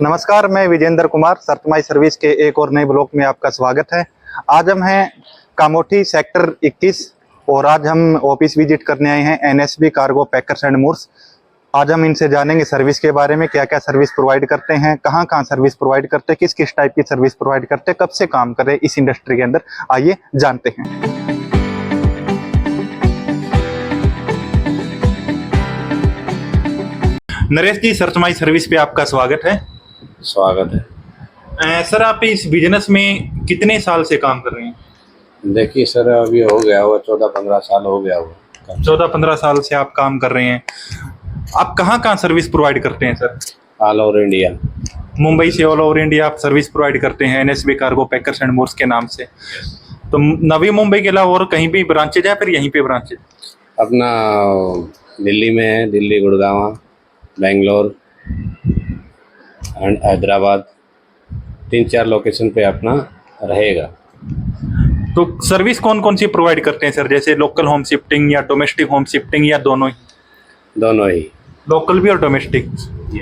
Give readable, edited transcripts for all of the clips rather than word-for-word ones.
नमस्कार, मैं विजेंद्र कुमार सतमाई सर्विस के एक और नए ब्लॉग में आपका स्वागत है। आज हम हैं कामोठी सेक्टर 21 और आज हम ऑफिस विजिट करने आए हैं NSB cargo packers and moves. आज हम इनसे जानेंगे सर्विस के बारे में, क्या क्या सर्विस प्रोवाइड करते हैं, कहाँ कहाँ सर्विस प्रोवाइड करते हैं, किस किस टाइप की सर्विस प्रोवाइड करते हैं, कब से काम कर रहे हैं इस इंडस्ट्री के अंदर। आइए जानते हैं। नरेश जी, सतमाई सर्विस पे आपका स्वागत है। स्वागत है। सर, आप इस बिजनेस में कितने साल से काम कर रहे हैं? देखिए सर, अभी हो गया हुआ 14-15 साल हो गया हुआ। 14-15 साल से आप काम कर रहे हैं। आप कहाँ कहाँ सर्विस प्रोवाइड करते हैं sir? All over India. Mumbai से ऑल ओवर इंडिया आप सर्विस प्रोवाइड करते हैं NSB cargo packers and moves के नाम से। तो नवी मुंबई के अलावा और कहीं भी ब्रांचेज है, फिर यहीं पे ब्रांचेज? अपना दिल्ली में है, दिल्ली, गुड़गांव, बेंगलोर एंड हैदराबाद, 3-4 लोकेशन पे अपना रहेगा। तो सर्विस कौन कौन सी प्रोवाइड करते हैं सर? जैसे लोकल होम शिफ्टिंग या डोमेस्टिक होम शिफ्टिंग या दोनों ही? दोनों ही, लोकल भी और डोमेस्टिक।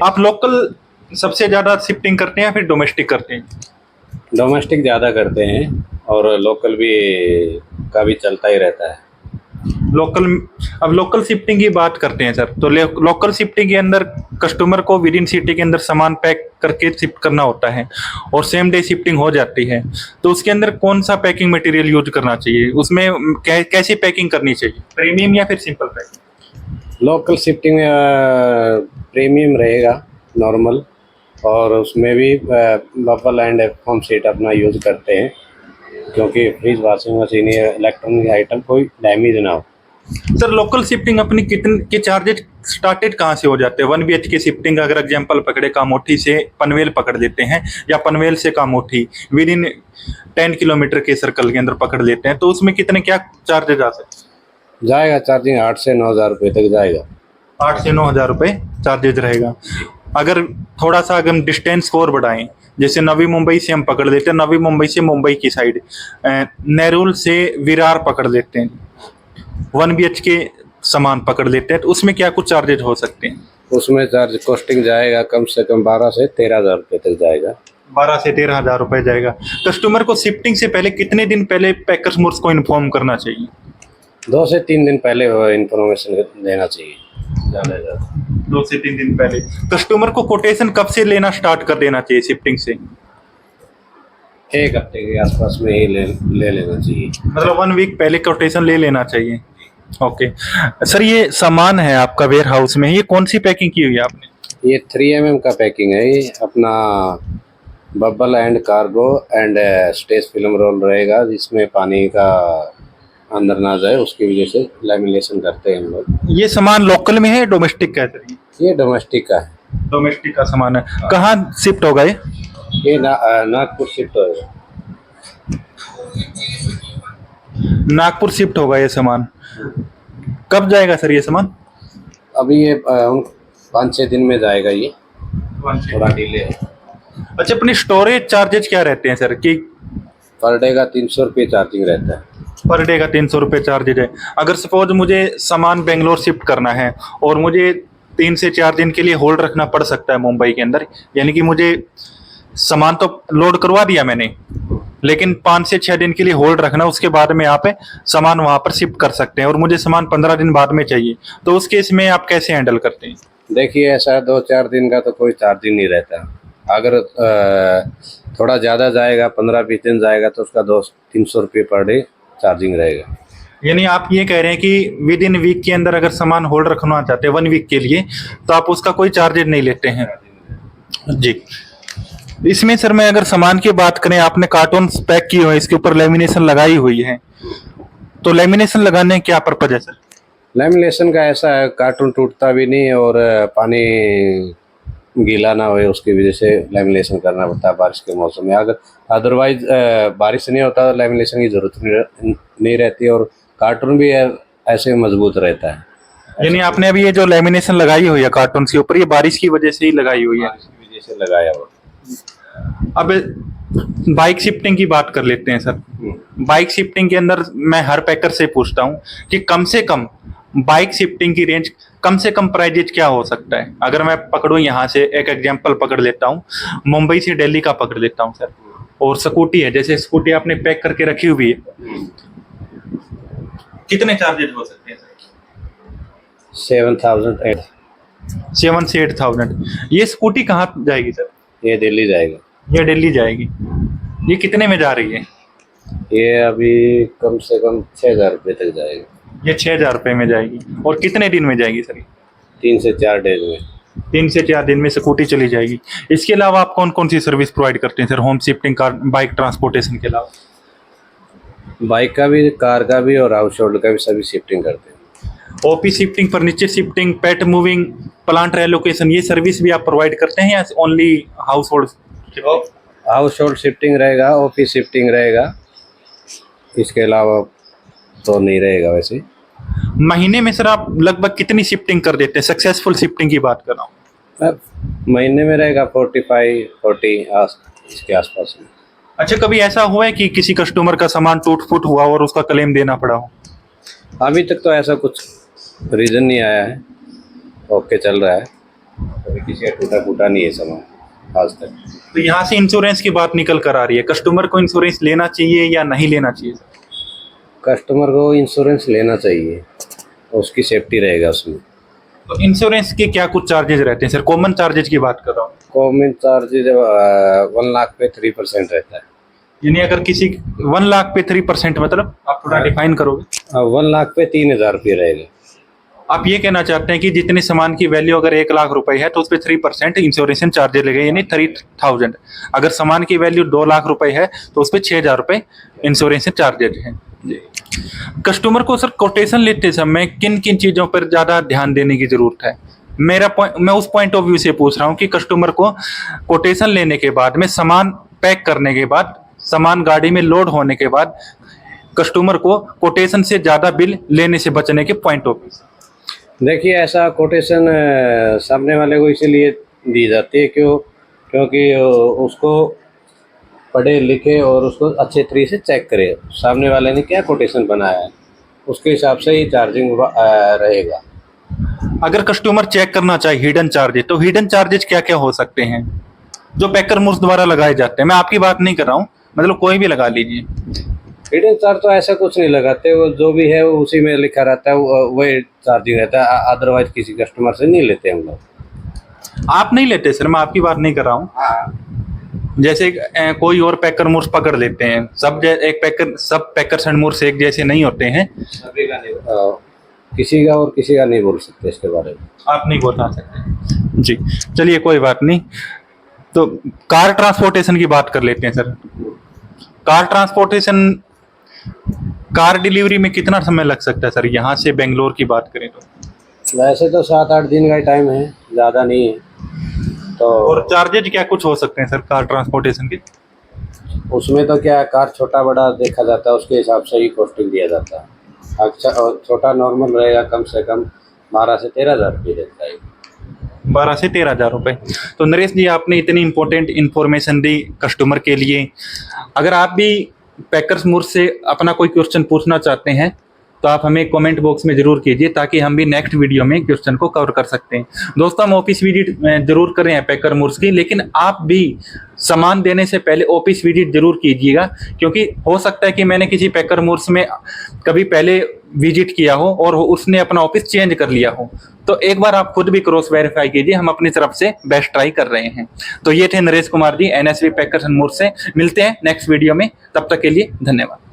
आप लोकल सबसे ज़्यादा शिफ्टिंग करते हैं या फिर डोमेस्टिक करते हैं? डोमेस्टिक ज़्यादा करते हैं और लोकल भी का भी चलता ही रहता है। अब लोकल शिफ्टिंग की बात करते हैं सर। तो लोकल शिफ्टिंग के अंदर कस्टमर को विद इन सिटी के अंदर सामान पैक करके शिफ्ट करना होता है और सेम डे शिफ्टिंग हो जाती है। तो उसके अंदर कौन सा पैकिंग मटेरियल यूज करना चाहिए? उसमें कैसी पैकिंग करनी चाहिए, प्रीमियम या फिर सिंपल पैकिंग? लोकल शिफ्टिंग में प्रीमियम रहेगा नॉर्मल, और उसमें भी बबल एंड फोम सीट अपना यूज़ करते हैं, क्योंकि फ्रिज, वॉशिंग मशीन या इलेक्ट्रॉनिक आइटम कोई डैमेज ना हो। सर, लोकल शिफ्टिंग अपनी कितने के चार्जेस स्टार्टेड कहाँ से हो जाते हैं? 1 BHK शिफ्टिंग अगर एग्जांपल पकड़े, कामोठी से पनवेल पकड़ लेते हैं या पनवेल से कामोठी विद इन 10 किलोमीटर के सर्कल के अंदर पकड़ लेते हैं, तो उसमें कितने क्या चार्जेज आ सकते? जाएगा चार्जिंग 8 से 9 हज़ार रुपये तक जाएगा। 8 से 9 हज़ार रुपये चार्जेज रहेगा। अगर थोड़ा सा अगर हम डिस्टेंस को और बढ़ाएं, जैसे नवी मुंबई से हम पकड़ लेते हैं, नवी मुंबई से मुंबई की साइड, नेरुल से विरार पकड़ लेते हैं, 1 BHK सामान पकड़ लेते हैं, तो उसमें क्या कुछ चार्जेज हो सकते हैं? उसमें चार्ज कॉस्टिंग जाएगा कम से कम 12 से 13 हज़ार रुपये तक जाएगा। 12 से 13 हज़ार रुपये जाएगा। कस्टमर को शिफ्टिंग से पहले कितने दिन पहले पैकर्स मूव्स को इन्फॉर्म करना चाहिए? 2 से 3 दिन पहले इंफॉर्मेशन देना चाहिए, ज़्यादा 2 से 3 दिन पहले। कस्टमर को कोटेशन कब से लेना स्टार्ट कर देना चाहिए शिफ्टिंग से? 1 हफ्ते के आसपास में ही ले लेना चाहिए। मतलब 1 वीक पहले कोटेशन ले लेना चाहिए। ओके सर, ये सामान है आपका वेयर हाउस में, ये कौन सी पैकिंग की हुई है आपने? ये 3mm का पैकिंग है। ये अपना bubble and cargo and stage film role रहेगा, जिसमें पानी का अंदर ना जाए, उसकी वजह से लैमिनेशन करते हैं हम लोग। ये सामान लोकल में है, डोमेस्टिक का है? ये डोमेस्टिक का है। डोमेस्टिक का सामान है। कहाँ शिफ्ट होगा ये? ये नागपुर शिफ्ट होगा। नागपुर शिफ्ट होगा ये सामान। कब जाएगा सर ये सामान? अभी ये 5-6 दिन में जाएगा। ये थोड़ा डिले है। अच्छा, अपने स्टोरेज चार्जेज क्या रहते हैं सर? कि पर डे का 300 रुपये चार्जिंग रहता है। पर डे का 300 रुपये चार्जेज है। अगर सपोज मुझे सामान बेंगलोर शिफ्ट करना है और मुझे 3 से 4 दिन के लिए होल्ड रखना पड़ सकता है मुंबई के अंदर, यानी कि मुझे सामान तो लोड करवा दिया मैंने, लेकिन 5 से 6 दिन के लिए होल्ड रखना, उसके बाद में आप सामान वहां पर शिफ्ट कर सकते हैं और मुझे सामान 15 दिन बाद में चाहिए, तो उस केस में आप कैसे हैंडल करते हैं? देखिए, ऐसा 2-4 दिन का तो कोई चार्जिंग नहीं रहता। अगर थोड़ा ज़्यादा जाएगा, 15-20 दिन जाएगा, तो उसका 200-300 रुपये पर डे चार्जिंग रहेगा। यानी आप ये कह रहे हैं कि विद इन वीक के अंदर अगर सामान होल्ड रखना चाहते हैं 1 वीक के लिए, तो आप उसका कोई चार्जेज नहीं लेते हैं जी। इसमें सर, मैं अगर सामान की बात करें, आपने कार्टून पैक की हुई है, इसके ऊपर लेमिनेशन लगाई हुई है, तो लेमिनेशन लगाने क्या पर्पज है सर? लैमिनेशन का ऐसा है, कार्टून टूटता भी नहीं और पानी गीला ना हो, उसकी वजह से लैमिनेशन करना पड़ता है बारिश के मौसम में। अगर अदरवाइज बारिश नहीं होता तो लैमिनेशन की जरूरत नहीं रहती, और कार्टून भी ऐसे मजबूत रहता है। यानी आपने अभी ये जो लेमिनेशन लगाई हुई है कार्टून के ऊपर, ये बारिश की वजह से ही लगाई हुई है? बारिश की वजह से लगाया हुआ। अब बाइक शिफ्टिंग की बात कर लेते हैं सर। बाइक शिफ्टिंग के अंदर मैं हर पैकर से पूछता हूँ कि कम से कम बाइक शिफ्टिंग की रेंज कम से कम प्राइजेज क्या हो सकता है? अगर मैं पकड़ूं यहाँ से एक एग्जांपल पकड़ लेता हूँ, मुंबई से दिल्ली का पकड़ लेता हूँ सर, और स्कूटी है, जैसे स्कूटी आपने पैक करके रखी हुई है, कितने चार्जेज हो सकते हैं सर? 7,000 7 से 8,000। ये स्कूटी कहाँ जाएगी सर? ये दिल्ली जाएगा। ये दिल्ली जाएगी। ये कितने में जा रही है? ये अभी कम से कम 6,000 रुपये तक जाएगा। ये 6,000 रुपये में जाएगी। और कितने दिन में जाएगी सर? 3 से 4 डेज में। 3 से 4 दिन में स्कूटी चली जाएगी। इसके अलावा आप कौन कौन सी सर्विस प्रोवाइड करते हैं sir, home shifting, car, bike transportation के अलावा? बाइक का भी, कार का भी और हाउस होल्ड का भी सभी शिफ्टिंग करते हैं। ओपी शिफ्टिंग, फर्नीचर शिफ्टिंग, पेट मूविंग, प्लांट रेलोकेशन, ये सर्विस भी आप प्रोवाइड करते हैं या only house hold? House hold shifting रहेगा, ऑफिस शिफ्टिंग रहेगा, इसके अलावा तो नहीं रहेगा। वैसे महीने में सर आप लगभग कितनी शिफ्टिंग कर देते हैं? सक्सेसफुल शिफ्टिंग की बात कर रहा हूँ। महीने में रहेगा 45-40 इसके आसपास में। अच्छा, कभी ऐसा हुआ है कि किसी कस्टमर का सामान टूट फूट हुआ और उसका क्लेम देना पड़ा हो? अभी तक तो ऐसा कुछ रीज़न नहीं आया है, ओके चल रहा है, कभी किसी का टूटा फूटा नहीं है सामान आज तक। तो यहाँ से इंश्योरेंस की बात निकल कर आ रही है, कस्टमर को इंश्योरेंस लेना चाहिए या नहीं लेना चाहिए? कस्टमर को इंश्योरेंस लेना चाहिए, उसकी सेफ्टी रहेगा उसमें। तो इंश्योरेंस के क्या कुछ चार्जेस रहते हैं सर? कॉमन चार्जेस की बात कर रहा हूँ। कॉमन चार्जेज 1 लाख पे 3% रहता है। यानी अगर किसी 1 लाख पे 3%, मतलब आप थोड़ा डिफाइन करोगे? 1 लाख पे 3,000 रुपये रहेगा। आप ये कहना चाहते हैं कि जितने सामान की वैल्यू अगर 1 लाख रुपए है तो उस पर 3% इंश्योरेंस चार्जेस लगे, यानी 3,000। अगर सामान की वैल्यू 2 लाख रुपए है तो उस पर 6,000 रुपए इंश्योरेंस चार्जेज हैं। कस्टमर को सर कोटेशन लेते समय किन किन चीज़ों पर ज़्यादा ध्यान देने की ज़रूरत है? मैं उस पॉइंट ऑफ व्यू से पूछ रहा हूँ कि कस्टमर को कोटेशन लेने के बाद में, सामान पैक करने के बाद, सामान गाड़ी में लोड होने के बाद, कस्टमर को कोटेशन से ज़्यादा बिल लेने से बचने के पॉइंट ऑफ व्यू से। देखिए, ऐसा कोटेशन सामने वाले को इसीलिए दी जाती है क्योंकि उसको पढ़े लिखे और उसको अच्छे तरीके से चेक करे सामने वाले ने क्या कोटेशन बनाया है, उसके हिसाब से ही चार्जिंग रहेगा। अगर कस्टमर चेक करना चाहे हिडन चार्जेज, तो हिडन चार्जेज क्या क्या हो सकते हैं जो पैकर मूर्स द्वारा लगाए जाते हैं? मैं आपकी बात नहीं कर रहा हूँ, मतलब कोई भी लगा लीजिए। हिडन चार्ज तो ऐसा कुछ नहीं लगाते, वो जो भी है वो उसी में लिखा रहता है, वही चार्जिंग रहता है। अदरवाइज किसी कस्टमर से नहीं लेते हम लोग। आप नहीं लेते सर, मैं आपकी बात नहीं कर रहा हूँ। जैसे कोई और पैकर मूर्स पकड़ लेते हैं, सब पैकर एंड मूर्स एक जैसे नहीं होते हैं। सभी का नहीं, किसी का और किसी का नहीं बोल सकते इसके बारे में। आप नहीं बता सकते जी, चलिए कोई बात नहीं। तो कार ट्रांसपोर्टेशन की बात कर लेते हैं sir. Car transportation, car delivery में कितना समय लग सकता है सर, यहाँ से बेंगलोर की बात करें तो? वैसे तो 7-8 दिन का टाइम है, ज़्यादा नहीं है। तो और चार्जेज क्या कुछ हो सकते हैं सर कार ट्रांसपोर्टेशन के? उसमें तो क्या, कार छोटा बड़ा देखा जाता है, उसके हिसाब से ही कॉस्टिंग दिया जाता है। अच्छा, और छोटा नॉर्मल रहेगा कम से कम 12 से 13,000 रुपये देता है। 12 से 13,000 रुपये। तो नरेश जी, आपने इतनी इंपॉर्टेंट इन्फॉर्मेशन दी कस्टमर के लिए। अगर आप भी पैकर्स मूर्स से अपना कोई क्वेश्चन पूछना चाहते हैं तो आप हमें कमेंट बॉक्स में जरूर कीजिए, ताकि हम भी नेक्स्ट वीडियो में क्वेश्चन को कवर कर सकते हैं। दोस्तों, हम ऑफिस विजिट जरूर कर रहे हैं पैकर मूर्स की, लेकिन आप भी सामान देने से पहले ऑफिस विजिट जरूर कीजिएगा, क्योंकि हो सकता है कि मैंने किसी पैकर मूर्स में कभी पहले विजिट किया हो और उसने अपना ऑफिस चेंज कर लिया हो। तो एक बार आप खुद भी क्रॉस वेरीफाई कीजिए, हम अपनी तरफ से बेस्ट ट्राई कर रहे हैं। तो ये थे Naresh Kumar ji, NSV packers and Moore's से। मिलते हैं नेक्स्ट वीडियो में, तब तक के लिए धन्यवाद।